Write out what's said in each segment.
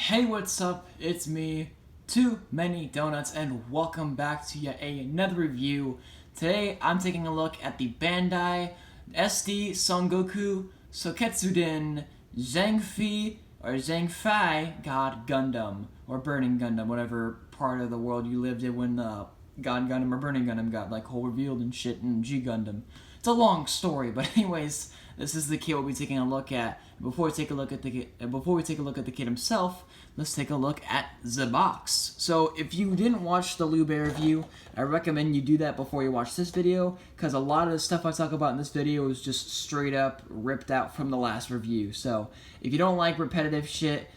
Hey, what's up? It's me, Too Many Donuts, and welcome back to yet another review. Today, I'm taking a look at the Bandai SD Sangoku Soketsuden Zheng God Gundam, or Burning Gundam, whatever part of the world you lived in when God Gundam or Burning Gundam got like whole revealed and shit in G Gundam. It's a long story, but anyways, this is the kid we'll be taking a look at. Before we take a look at the kid himself, let's take a look at the box. So if you didn't watch the Liu Bei review, I recommend you do that before you watch this video, because a lot of the stuff I talk about in this video is just straight up ripped out from the last review. So if you don't like repetitive shit,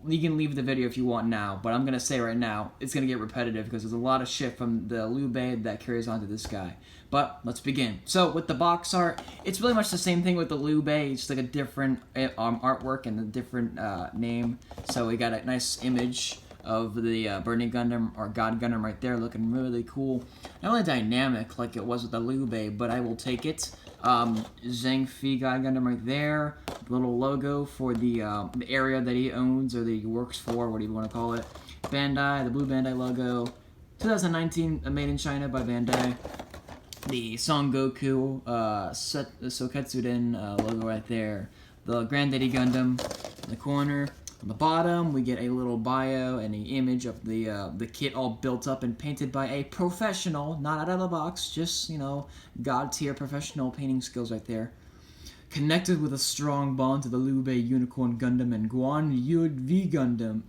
you can leave the video if you want now, but I'm going to say right now, it's going to get repetitive because there's a lot of shit from the Liu Bei that carries on to this guy. But let's begin. So with the box art, it's really much the same thing with the Liu Bei, it's just like a different artwork and a different name. So we got a nice image of the Burning Gundam, or God Gundam right there, looking really cool. Not really dynamic like it was with the Liu Bei, but I will take it. Zheng God Gundam right there. Little logo for the area that he owns or that he works for, what do you want to call it. Bandai, the blue Bandai logo. 2019, made in China by Bandai. The Sangoku Soketsuden logo right there. The Granddaddy Gundam in the corner. On the bottom, we get a little bio and an image of the kit all built up and painted by a professional, not out of the box, just, you know, god-tier professional painting skills right there. Connected with a strong bond to the Liu Bei Unicorn Gundam and Guan Yud V Gundam.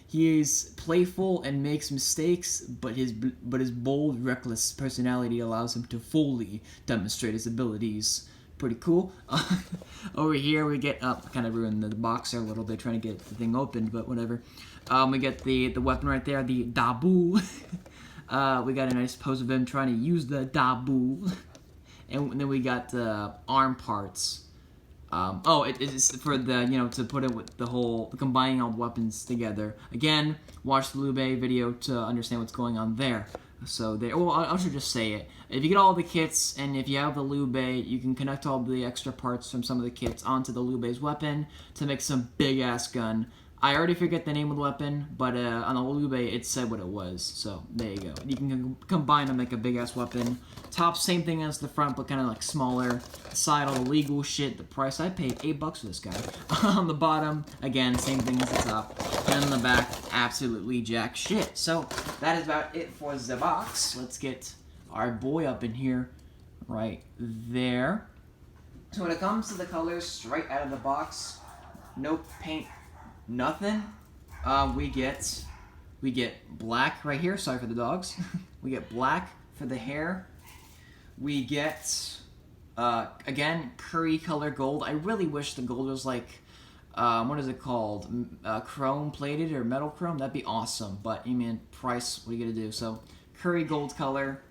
He is playful and makes mistakes, but his bold, reckless personality allows him to fully demonstrate his abilities. Pretty cool. Over here we get kind of ruined the box there a little bit trying to get the thing opened, but whatever. We get the weapon right there, the Dabu. We got a nice pose of him trying to use the Dabu. And then we got the arm parts. It is for the, you know, to put it with the whole, combining all weapons together. Again, watch the Liu Bei video to understand what's going on there. So there, well, I should just say it. If you get all the kits, and if you have the Liu Bei, you can connect all the extra parts from some of the kits onto the Liu Bei's weapon to make some big-ass gun. I already forget the name of the weapon, but on the Liu Bei, it said what it was. So there you go. You can combine them, make a big-ass weapon. Top, same thing as the front, but kind of like smaller. Side, all the legal shit. The price, I paid $8 for this guy. On the bottom, again, same thing as the top. And on the back, absolutely jack shit. So that is about it for the box. Let's get our boy up in here, right there. So when it comes to the colors, straight out of the box, no paint, nothing. We get black right here. Sorry for the dogs. We get black for the hair. We get again curry color gold. I really wish the gold was like what is it called? Chrome plated or metal chrome. That'd be awesome. But I mean, price. What are you gonna do? So curry gold color.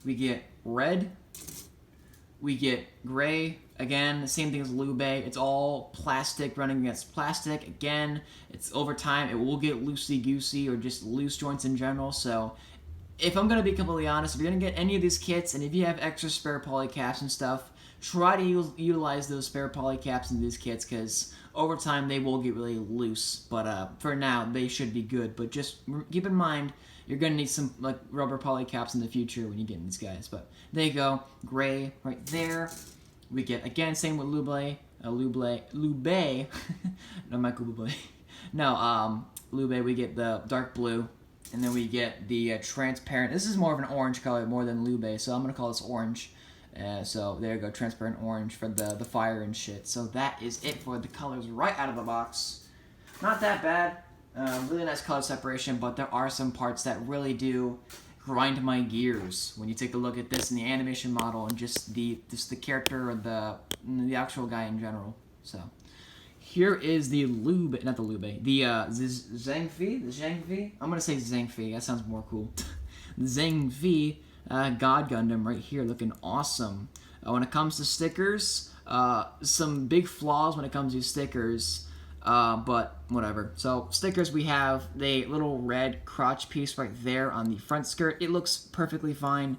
We get red. We get gray. Again, the same thing as Liu Bei. It's all plastic running against plastic. Again, it's over time, it will get loosey-goosey or just loose joints in general. So, if I'm going to be completely honest, if you're going to get any of these kits, and if you have extra spare polycaps and stuff, try to utilize those spare polycaps in these kits, because over time, they will get really loose. But for now, they should be good. But just keep in mind, you're going to need some like rubber polycaps in the future when you get in these guys. But there you go. Gray right there. We get, again, same with Liu Bei. Liu Bei. No, Michael Bublé. No, Liu Bei, we get the dark blue. And then we get the transparent. This is more of an orange color more than Liu Bei, so I'm going to call this orange. So there you go, transparent orange for the fire and shit. So that is it for the colors right out of the box. Not that bad. Really nice color separation, but there are some parts that really do grind my gears when you take a look at this in the animation model and just the character or the actual guy in general. So here is the Liu Bei, not the Liu Bei, the Zheng. I'm gonna say Zheng. That sounds more cool. The Zheng God Gundam right here, looking awesome. When it comes to stickers, some big flaws when it comes to stickers. But whatever. So stickers, we have the little red crotch piece right there on the front skirt. It looks perfectly fine.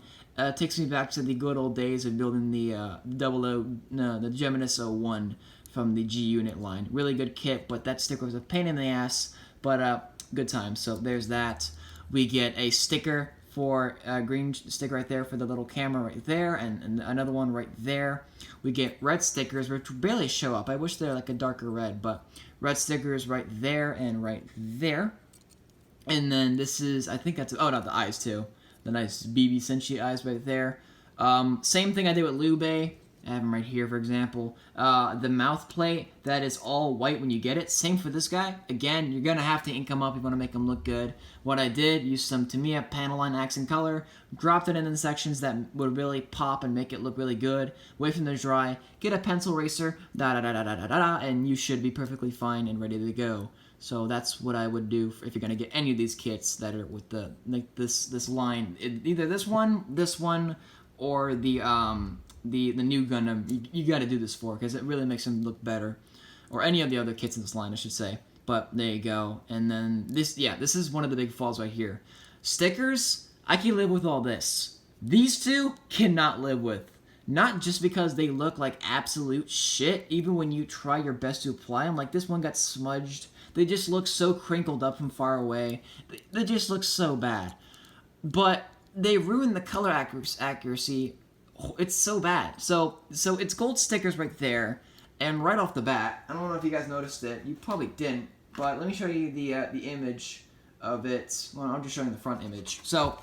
Takes me back to the good old days of building the the Geminis 01 from the G Unit line. Really good kit, but that sticker was a pain in the ass, but good time. So there's that. We get a sticker for a green sticker right there for the little camera right there, and another one right there. We get red stickers, which barely show up. I wish they're like a darker red, but red stickers right there and right there. And then this is, I think that's, oh, not the eyes too. The nice BB Senshi eyes right there. Same thing I did with Lube. I have him right here, for example. The mouth plate, that is all white when you get it. Same for this guy. Again, you're going to have to ink him up if you want to make him look good. What I did, used some Tamiya panel line accent color, dropped it in the sections that would really pop and make it look really good. Wait for them to dry, get a pencil eraser, and you should be perfectly fine and ready to go. So that's what I would do if you're going to get any of these kits that are with the like this line. Either this one, or the new Gundam. You got to do this for, because it really makes them look better. Or any of the other kits in this line, I should say. But there you go. And then this is one of the big falls right here. Stickers, I can live with all this. These two, cannot live with. Not just because they look like absolute shit, even when you try your best to apply them. Like, this one got smudged. They just look so crinkled up from far away. They just look so bad. But they ruin the color accuracy. It's so bad. So it's gold stickers right there, and right off the bat, I don't know if you guys noticed it. You probably didn't, but let me show you the image of it. Well, I'm just showing the front image. So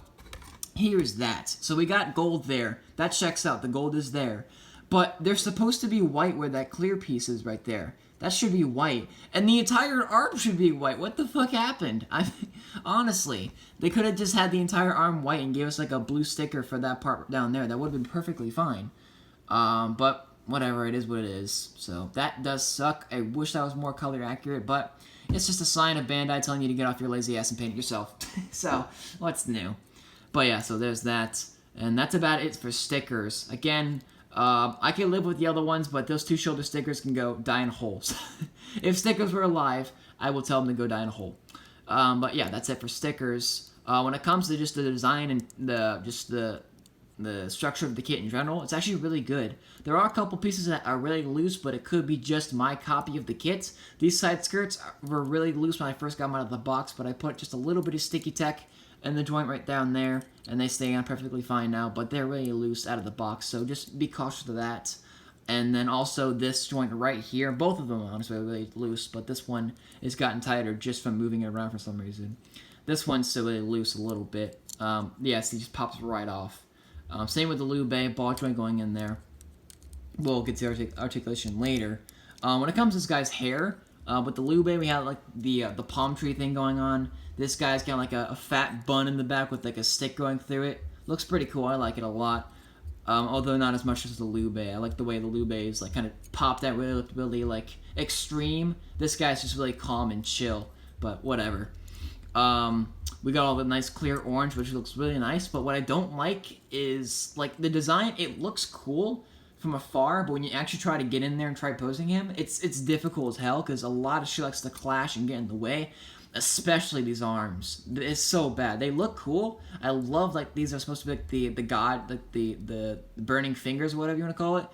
here's that. So we got gold there. That checks out. The gold is there, but they're supposed to be white where that clear piece is right there. That should be white. And the entire arm should be white. What the fuck happened? Honestly, they could have just had the entire arm white and gave us like a blue sticker for that part down there. That would have been perfectly fine. But whatever, it is what it is. So that does suck. I wish that was more color accurate, but it's just a sign of Bandai telling you to get off your lazy ass and paint it yourself. So, what's new? But yeah, so there's that. And that's about it for stickers. Again, I can live with the other ones, but those two shoulder stickers can go die in holes. If stickers were alive, I will tell them to go die in a hole. But yeah, that's it for stickers. When it comes to just the design and the structure of the kit in general, it's actually really good. There are a couple pieces that are really loose, but it could be just my copy of the kit. These side skirts were really loose when I first got them out of the box, but I put just a little bit of sticky tech in the joint right down there, and they stay on perfectly fine now, but they're really loose out of the box, so just be cautious of that. And then also this joint right here, both of them honestly are really loose, but this one has gotten tighter just from moving it around for some reason. This one's still really loose a little bit. Yes, it just pops right off. Same with the Lube, ball joint going in there. We'll get to the articulation later. When it comes to this guy's hair, with the Lube, we have like the palm tree thing going on. This guy's got like a fat bun in the back with like a stick going through it. Looks pretty cool. I like it a lot. Although not as much as the Lube. I like the way the Lube is like kind of popped out, really looked really like extreme. This guy's just really calm and chill. But whatever. We got all the nice clear orange, which looks really nice. But what I don't like is like the design. It looks cool from afar, but when you actually try to get in there and try posing him, it's difficult as hell because a lot of shit likes to clash and get in the way. Especially these arms. It's so bad. They look cool. I love like these are supposed to be like the god, like the burning fingers or whatever you want to call it.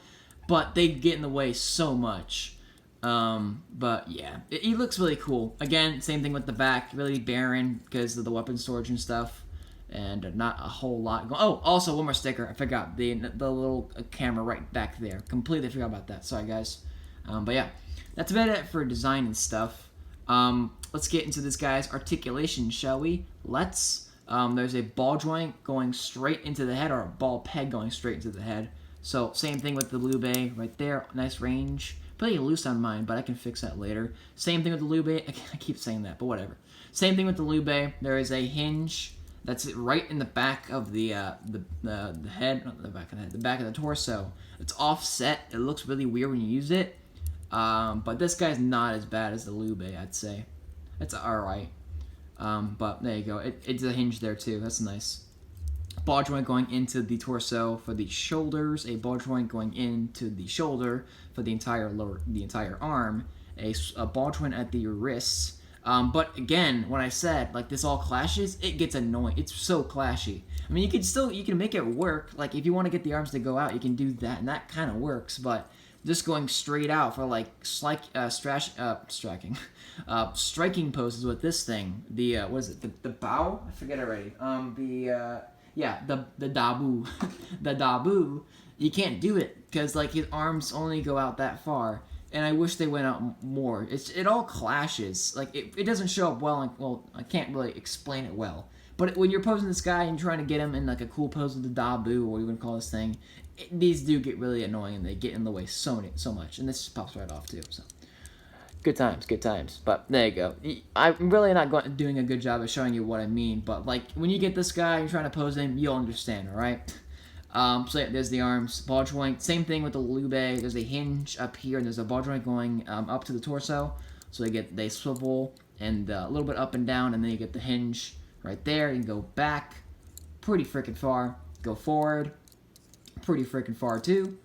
But they get in the way so much. But yeah, he looks really cool. Again, same thing with the back. Really barren because of the weapon storage and stuff. And not a whole lot going. Oh, also one more sticker. I forgot the little camera right back there. Completely forgot about that. Sorry guys. But yeah, that's about it for design and stuff. Let's get into this guy's articulation, shall we? Let's. There's a ball joint going straight into the head, or a ball peg going straight into the head. So, same thing with the Lube right there. Nice range. Pretty loose on mine, but I can fix that later. Same thing with the Lube. I keep saying that, but whatever. Same thing with the Lube. There is a hinge that's right in the back of the head, not the back of the head, the back of the torso. It's offset. It looks really weird when you use it. But this guy's not as bad as the Lube, I'd say. It's alright. But there you go. It's a hinge there too. That's nice. Ball joint going into the torso for the shoulders. A ball joint going into the shoulder for the entire arm. A ball joint at the wrists. But again, when I said like this all clashes, it gets annoying. It's so clashy. I mean, you can make it work. Like if you want to get the arms to go out, you can do that, and that kind of works. But just going straight out for like striking poses with this thing. The what is it? The bow? I forget already. The dabu, the dabu. You can't do it because like his arms only go out that far, and I wish they went out more. It all clashes. Like it doesn't show up well. Well, I can't really explain it well. But when you're posing this guy and trying to get him in like a cool pose with the dabu, or what you want to call this thing, these do get really annoying and they get in the way so much. And this just pops right off too. So good times. But there you go. I'm really not doing a good job of showing you what I mean. But like when you get this guy, you're trying to pose him, you'll understand. All right. So yeah, there's the arms, ball joint. Same thing with the lube. There's a hinge up here, and there's a ball joint going up to the torso. So they swivel and a little bit up and down, and then you get the hinge right there. You can go back pretty freaking far. Go forward pretty freaking far too.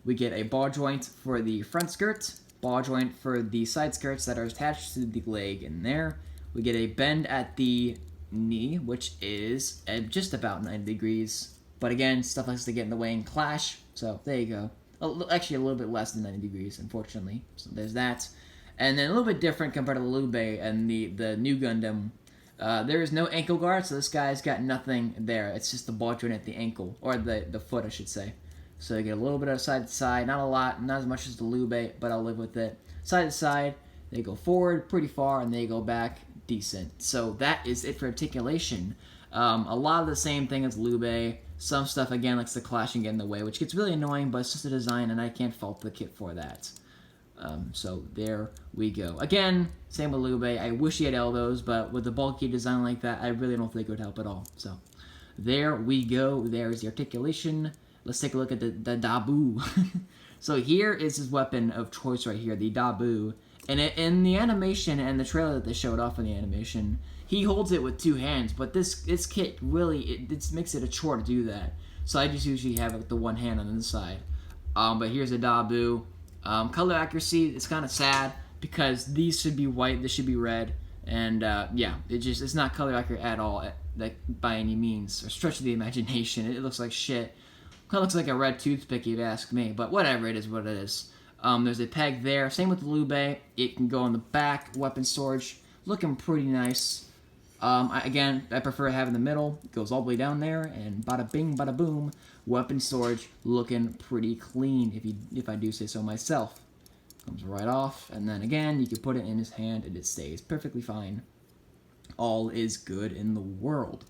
We get a ball joint for the front skirt, ball joint for the side skirts that are attached to the leg in there. We get a bend at the knee, which is just about 90 degrees. But again, stuff likes to get in the way and clash. So there you go. Actually, a little bit less than 90 degrees, unfortunately. So there's that. And then a little bit different compared to the Lube and the new Gundam. There is no ankle guard, so this guy's got nothing there. It's just the ball joint at the ankle, or the foot, I should say. So you get a little bit of side to side, not a lot, not as much as the Lube, but I'll live with it. Side to side, they go forward pretty far, and they go back decent. So that is it for articulation. A lot of the same thing as Lube. Some stuff, again, likes to clash and get in the way, which gets really annoying, but it's just a design, and I can't fault the kit for that. So there we go. Again, same with Lube. I wish he had elbows, but with a bulky design like that, I really don't think it would help at all. So there we go. There's the articulation. Let's take a look at the dabu. So here is his weapon of choice right here, the dabu. And in the animation and the trailer that they showed off in the animation, he holds it with two hands, but this kit really, it makes it a chore to do that. So I just usually have it with the one hand on the side. But here's a dabu. Color accuracy, it's kind of sad because these should be white, this should be red, and yeah, it's not color accurate at all, like by any means, or stretch of the imagination. It looks like shit. Kind of looks like a red toothpick, if you ask me, but whatever, it is what it is. There's a peg there. Same with the Lube. It can go in the back, weapon storage, looking pretty nice. Again, I prefer to have in the middle. It goes all the way down there, and bada bing, bada boom. Weapon storage looking pretty clean, if I do say so myself. Comes right off, and then again, you can put it in his hand, and it stays perfectly fine. All is good in the world.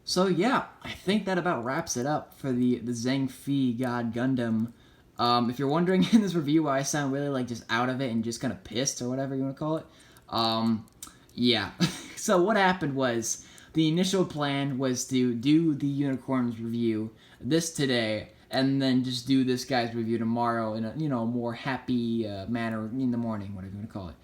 So yeah, I think that about wraps it up for the Zheng Fi God Gundam. If you're wondering in this review why I sound really like just out of it and just kind of pissed or whatever you want to call it, yeah. So what happened was the initial plan was to do the Unicorns review today, and then just do this guy's review tomorrow in a more happy manner in the morning, whatever you want to call it.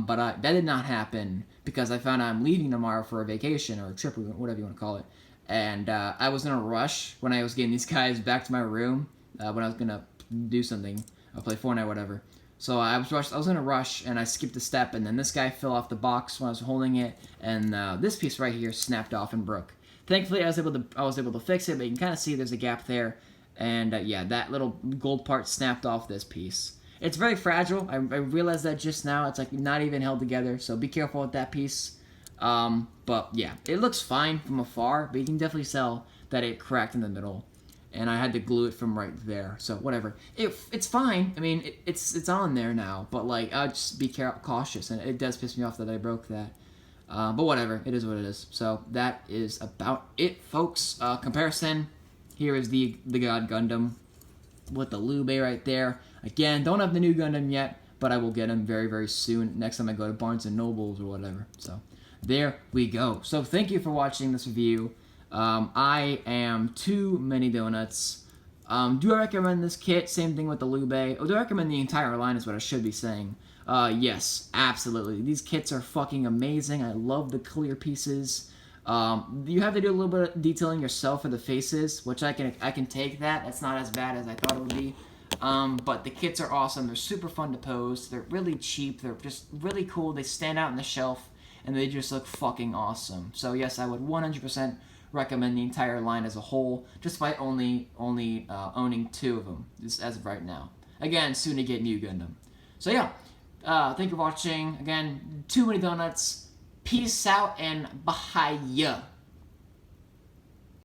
But that did not happen because I found out I'm leaving tomorrow for a vacation or a trip or whatever you want to call it, and I was in a rush when I was getting these guys back to my room when I was gonna do something, I'll play Fortnite or whatever. So I was in a rush, and I skipped a step, and then this guy fell off the box when I was holding it, and this piece right here snapped off and broke. Thankfully, I was able to fix it, but you can kind of see there's a gap there, and yeah, that little gold part snapped off this piece. It's very fragile. I realized that just now. It's like not even held together, so be careful with that piece. But yeah, it looks fine from afar, but you can definitely tell that it cracked in the middle. And I had to glue it from right there, so whatever. It's fine. I mean, it's on there now, but like, I'll just be cautious, and it does piss me off that I broke that. But whatever, it is what it is. So that is about it, folks. Comparison. Here is the God Gundam with the Lube right there. Again, don't have the new Gundam yet, but I will get him very, very soon. Next time I go to Barnes & Nobles or whatever. So there we go. So thank you for watching this review. I am too many donuts. Do I recommend this kit? Same thing with the Lube. Oh, do I recommend the entire line is what I should be saying. Yes, absolutely. These kits are fucking amazing. I love the clear pieces. You have to do a little bit of detailing yourself for the faces, which I can take that. That's not as bad as I thought it would be. But the kits are awesome. They're super fun to pose. They're really cheap. They're just really cool. They stand out on the shelf, and they just look fucking awesome. So yes, I would 100% recommend the entire line as a whole, just by only owning 2 of them, just as of right now. again, soon to get New Gundam. So yeah, thank you for watching. Again, too many donuts. Peace out and bahaya.